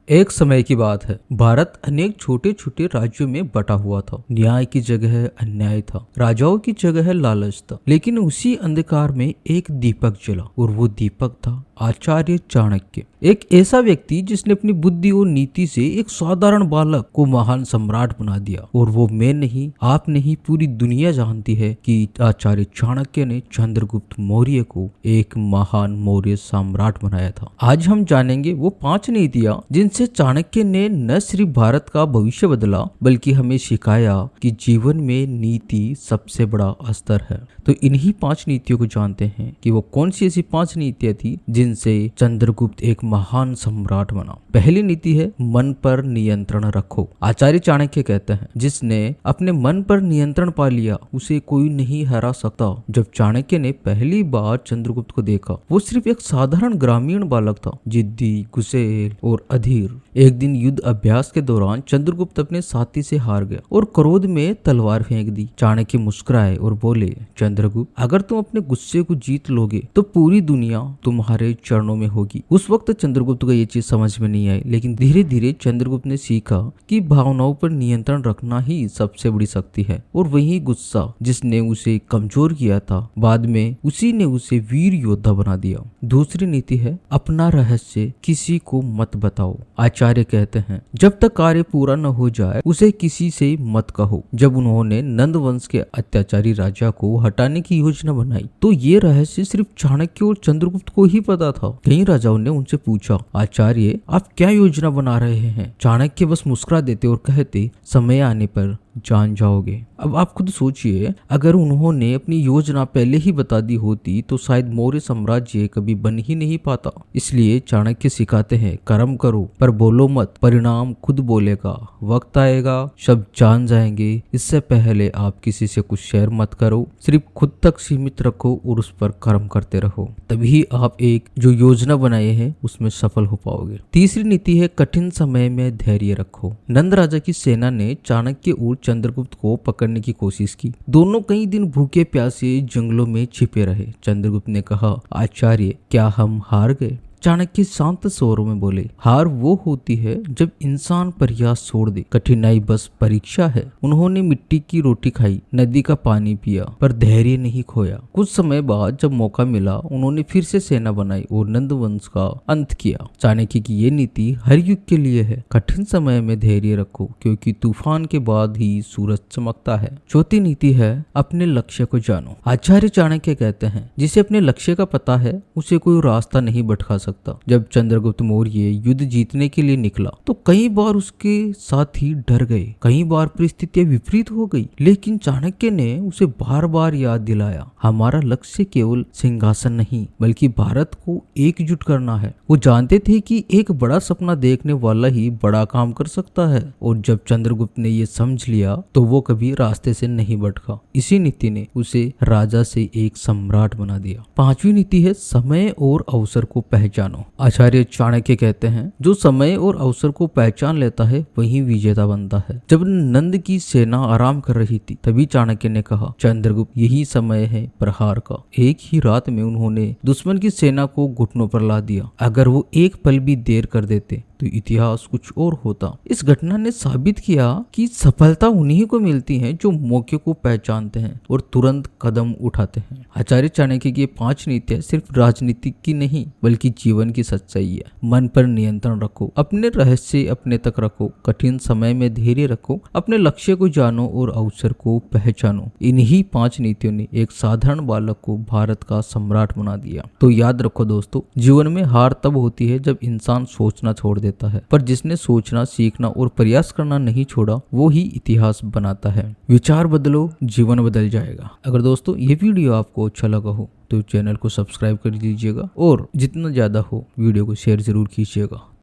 एक समय की बात है। भारत अनेक छोटे छोटे राज्यों में बटा हुआ था। न्याय की जगह अन्याय था, राजाओं की जगह लालच था। लेकिन उसी अंधकार में एक दीपक जला और वो दीपक था आचार्य चाणक्य। एक ऐसा व्यक्ति जिसने अपनी बुद्धि और नीति से एक साधारण बालक को महान सम्राट बना दिया। और वो मैं नहीं, आप नहीं, पूरी दुनिया जानती है कि आचार्य चाणक्य ने चंद्रगुप्त मौर्य को एक महान मौर्य सम्राट बनाया था। आज हम जानेंगे वो 5 नीतियां जिनसे चाणक्य ने न सिर्फ भारत का भविष्य बदला बल्कि हमें सिखाया कि जीवन में नीति सबसे बड़ा अस्त्र है। तो इन्हीं 5 नीतियों को जानते हैं कि वो कौन सी ऐसी 5 नीतियां थी जिनसे चंद्रगुप्त एक महान सम्राट बना। पहली नीति है मन पर नियंत्रण रखो। आचार्य चाणक्य कहते हैं जिसने अपने मन पर नियंत्रण पा लिया उसे कोई नहीं हरा सकता। जब चाणक्य ने पहली बार चंद्रगुप्त को देखा वो सिर्फ एक साधारण ग्रामीण बालक था, जिद्दी, गुस्सैल और अधीर। एक दिन युद्ध अभ्यास के दौरान चंद्रगुप्त अपने साथी से हार गया और क्रोध में तलवार फेंक दी। चाणक्य मुस्कुराए और बोले, चंद्रगुप्त, अगर तुम अपने गुस्से को जीत लोगे तो पूरी दुनिया तुम्हारे चरणों में होगी। उस वक्त चंद्रगुप्त को ये चीज समझ में नहीं आई, लेकिन धीरे धीरे चंद्रगुप्त ने सीखा कि भावनाओं पर नियंत्रण रखना ही सबसे बड़ी शक्ति है। और वही गुस्सा जिसने उसे कमजोर किया था, बाद में उसी ने उसे वीर योद्धा बना दिया। दूसरी नीति है अपना रहस्य किसी को मत बताओ। आचार्य कहते हैं जब तक कार्य पूरा न हो जाए उसे किसी से मत कहो। जब उन्होंने नंद वंश के अत्याचारी राजा को हटाने की योजना बनाई तो ये रहस्य सिर्फ चाणक्य और चंद्रगुप्त को ही पता था। कई राजाओं ने उनसे पूछा, आचार्य आप क्या योजना बना रहे हैं? चाणक्य बस मुस्कुरा देते और कहते, समय आने पर जान जाओगे। अब आप खुद सोचिए, अगर उन्होंने अपनी योजना पहले ही बता दी होती तो शायद मौर्य साम्राज्य कभी बन ही नहीं पाता। इसलिए चाणक्य सिखाते हैं कर्म करो पर बोलो मत, परिणाम खुद बोलेगा। वक्त आएगा सब जान जाएंगे। इससे पहले आप किसी से कुछ शेयर मत करो, सिर्फ खुद तक सीमित रखो और उस पर कर्म करते रहो। तभी आप एक जो योजना बनाए हैं उसमें सफल हो पाओगे। तीसरी नीति है कठिन समय में धैर्य रखो। नंद राजा की सेना ने चाणक्य और चंद्रगुप्त को पकड़ने की कोशिश की। दोनों कई दिन भूखे प्यासे जंगलों में छिपे रहे। चंद्रगुप्त ने कहा, आचार्य क्या हम हार गए? चाणक्य शांत स्वरों में बोले, हार वो होती है जब इंसान प्रयास छोड़ दे। कठिनाई बस परीक्षा है। उन्होंने मिट्टी की रोटी खाई, नदी का पानी पिया, पर धैर्य नहीं खोया। कुछ समय बाद जब मौका मिला उन्होंने फिर से सेना बनाई और नंद वंश का अंत किया। चाणक्य की ये नीति हर युग के लिए है। कठिन समय में धैर्य रखो क्योंकि तूफान के बाद ही सूरज चमकता है। चौथी नीति है अपने लक्ष्य को जानो। आचार्य चाणक्य कहते हैं जिसे अपने लक्ष्य का पता है उसे कोई रास्ता नहीं भटका सकता। जब चंद्रगुप्त मौर्य युद्ध जीतने के लिए निकला तो कई बार उसके साथी डर गए, कई बार परिस्थितियां विपरीत हो गई, लेकिन चाणक्य ने उसे बार बार याद दिलाया, हमारा लक्ष्य केवल सिंहासन नहीं बल्कि भारत को एकजुट करना है। वो जानते थे कि एक बड़ा सपना देखने वाला ही बड़ा काम कर सकता है। और जब चंद्रगुप्त ने ये समझ लिया तो वो कभी रास्ते से नहीं भटका। इसी नीति ने उसे राजा से एक सम्राट बना दिया। पांचवी नीति है समय और अवसर को पहचानो। आचार्य चाणक्य कहते हैं जो समय और अवसर को पहचान लेता है वही विजेता बनता है। जब नंद की सेना आराम कर रही थी तभी चाणक्य ने कहा, चंद्रगुप्त यही समय है प्रहार का। एक ही रात में उन्होंने दुश्मन की सेना को घुटनों पर ला दिया। अगर वो एक पल भी देर कर देते तो इतिहास कुछ और होता। इस घटना ने साबित किया कि सफलता उन्हीं को मिलती है जो मौके को पहचानते हैं और तुरंत कदम उठाते हैं। आचार्य चाणक्य की 5 नीतियां सिर्फ राजनीति की नहीं बल्कि जीवन की सच्चाई है। मन पर नियंत्रण रखो, अपने रहस्य अपने तक रखो, कठिन समय में धैर्य रखो, अपने लक्ष्य को जानो और अवसर को पहचानो। इन्हीं 5 नीतियों ने एक साधारण बालक को भारत का सम्राट बना दिया। तो याद रखो दोस्तों, जीवन में हार तब होती है जब इंसान सोचना छोड़ देता है, पर जिसने सोचना, सीखना और प्रयास करना नहीं छोड़ा वो ही इतिहास बनाता है। विचार बदलो, जीवन बदल जाएगा। अगर दोस्तों ये वीडियो आपको अच्छा लगा हो तो चैनल को सब्सक्राइब कर दीजिएगा और जितना ज्यादा हो वीडियो को शेयर जरूर कीजिएगा।